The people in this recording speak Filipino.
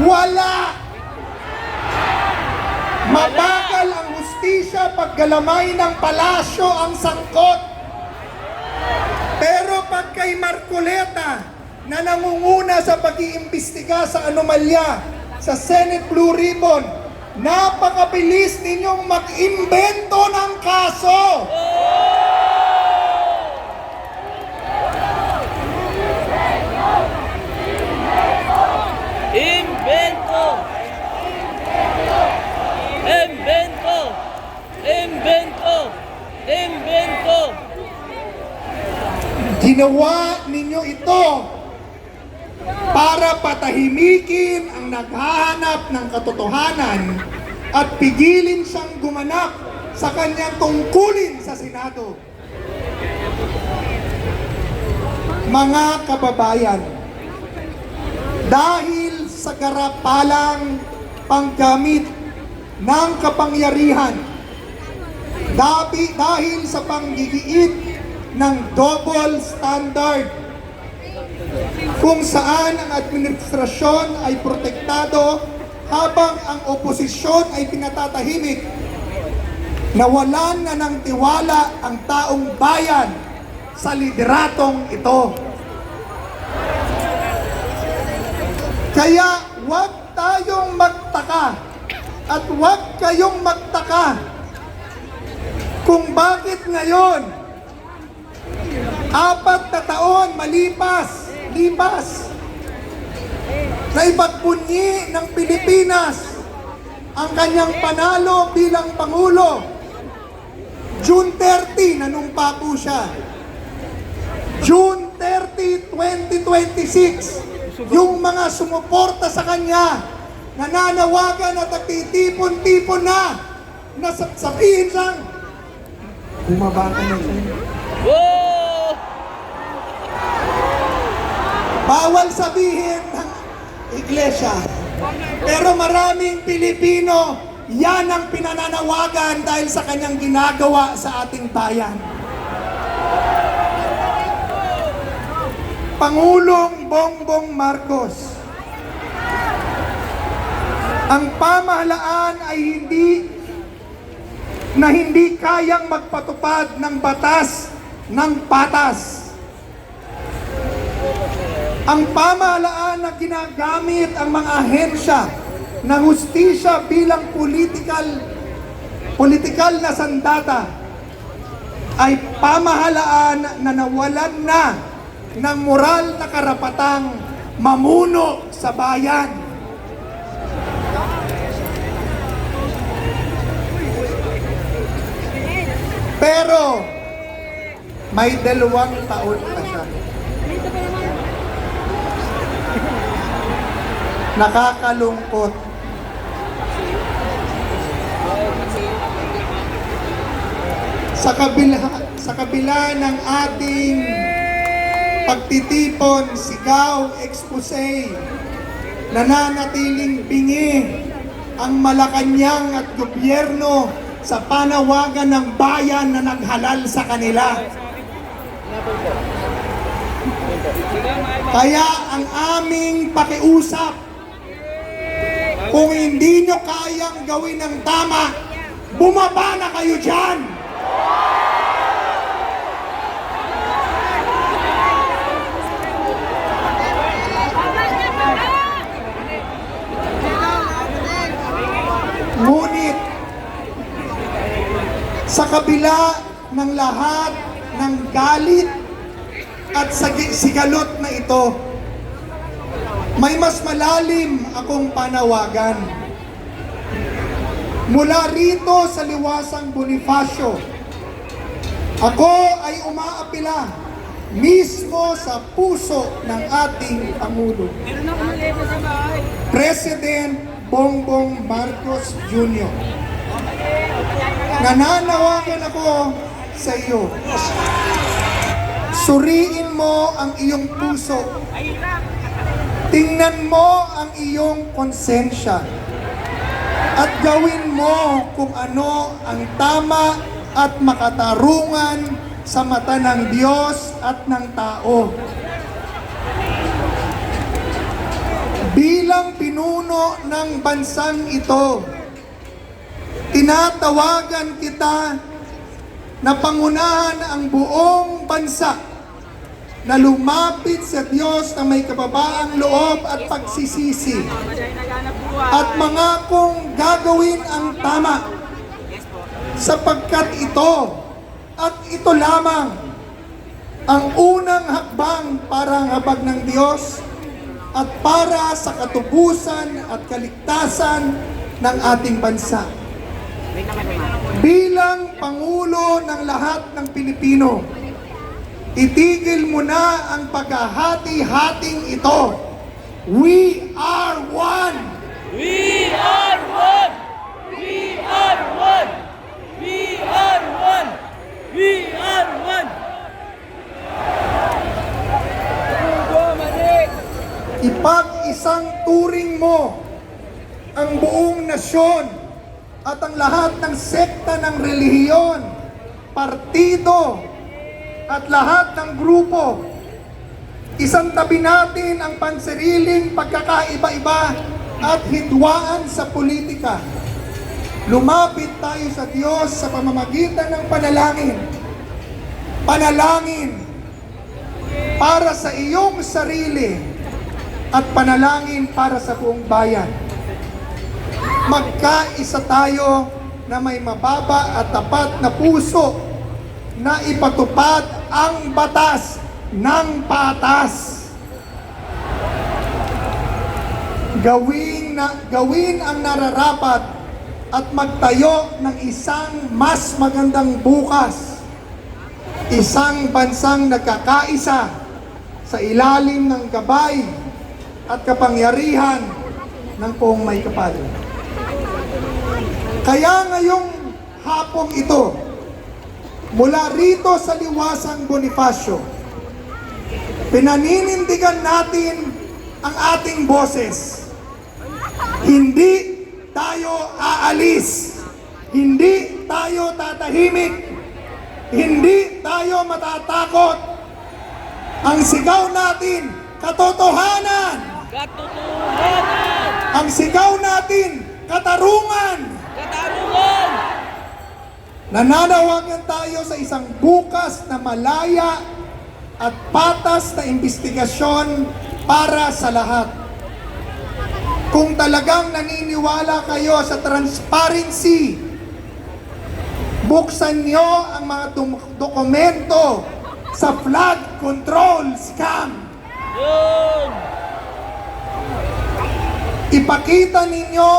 Wala! Mabagal ang hustisya pag galamay ng palasyo ang sangkot. Pero pag kay Marcoleta na nangunguna sa pag-iimbestiga sa anomalya sa Senate Blue Ribbon, napakabilis ninyong mag-imbento ng kaso. Invento! Invento! Invento! Invento! Ginawa ninyo ito para patahimikin ang naghahanap ng katotohanan at pigilin siyang gumanap sa kanyang tungkulin sa Senado. Mga kababayan, dahil sa karapalang panggamit ng kapangyarihan, dahil sa panggigiit ng double standard, kung saan ang administrasyon ay protektado habang ang oposisyon ay pinatatahimik, nawalan na ng tiwala ang taong bayan sa lideratong ito. Kaya huwag tayong magtaka at huwag kayong magtaka kung bakit ngayon, 4 na taon lipas na ipagpunyi ng Pilipinas ang kanyang panalo bilang Pangulo. June 30, nanumpa po siya. June 30, 2026, yung mga sumuporta sa kanya, nananawagan at nagtitipon-tipon na sabihin siyang, bumaba ka na siya. Whoa! Bawal sabihin ng iglesia. Pero maraming Pilipino, yan ang pinananawagan dahil sa kanyang ginagawa sa ating bayan. Pangulong Bongbong Marcos, ang pamahalaan ay hindi kayang magpatupad ng batas ng patas. Ang pamahalaan na ginagamit ang mga ahensya ng hustisya bilang politikal na sandata ay pamahalaan na nawalan na ng moral na karapatang mamuno sa bayan. Pero may 2 taon pa siya. Nakakalungkot. Sa kabila ng ating pagtitipon, sigaw, expose, nananatiling bingi ang Malacanang at gobyerno sa panawagan ng bayan na naghalal sa kanila. Kaya ang aming pakiusap, kung hindi nyo kayang gawin ng tama, bumaba na kayo dyan! Ngunit, sa kabila ng lahat ng galit at sigalot na ito, may mas malalim akong panawagan. Mula rito sa Liwasang Bonifacio, ako ay umaapila mismo sa puso ng ating Pangulo, President Bongbong Marcos Jr. Nananawagan ako sa iyo. Suriin mo ang iyong puso. Tingnan mo ang iyong konsensya. At gawin mo kung ano ang tama at makatarungan sa mata ng Diyos at ng tao. Bilang pinuno pinuno ng bansang ito, tinatawagan kita na pangunahan ang buong bansa na lumapit sa Diyos na may kababaang loob at pagsisisi at mangakong gagawin ang tama sapagkat ito at ito lamang ang unang hakbang para ang habag ng Diyos at para sa katubusan at kaligtasan ng ating bansa. Bilang Pangulo ng lahat ng Pilipino, itigil mo na ang paghahati-hating ito. We are one! We are one! We are one! We are one! We are one! Ipag-isang turing mo ang buong nasyon at ang lahat ng sekta ng relihiyon, partido, at lahat ng grupo. Isang tabi natin ang pansariling pagkakaiba-iba at hidwaan sa politika. Lumapit tayo sa Diyos sa pamamagitan ng panalangin. Panalangin para sa iyong sarili at panalangin para sa buong bayan. Magkaisa tayo na may mababa at tapat na puso na ipatupad ang batas ng patas. Gawin ang nararapat at magtayo ng isang mas magandang bukas. Isang bansang nagkakaisa sa ilalim ng gabay at kapangyarihan ng poong may kapal. Kaya ngayong hapong ito, mula rito sa Liwasang Bonifacio, pinaninindigan natin ang ating boses. Hindi tayo aalis. Hindi tayo tatahimik. Hindi tayo matatakot. Ang sigaw natin, katotohanan. Katotohanan! Ang sigaw natin, katarungan. Katarungan! Nananawagan tayo sa isang bukas na malaya at patas na imbestigasyon para sa lahat. Kung talagang naniniwala kayo sa transparency, buksan niyo ang mga dokumento sa flood control scam. Yun! Ipakita ninyo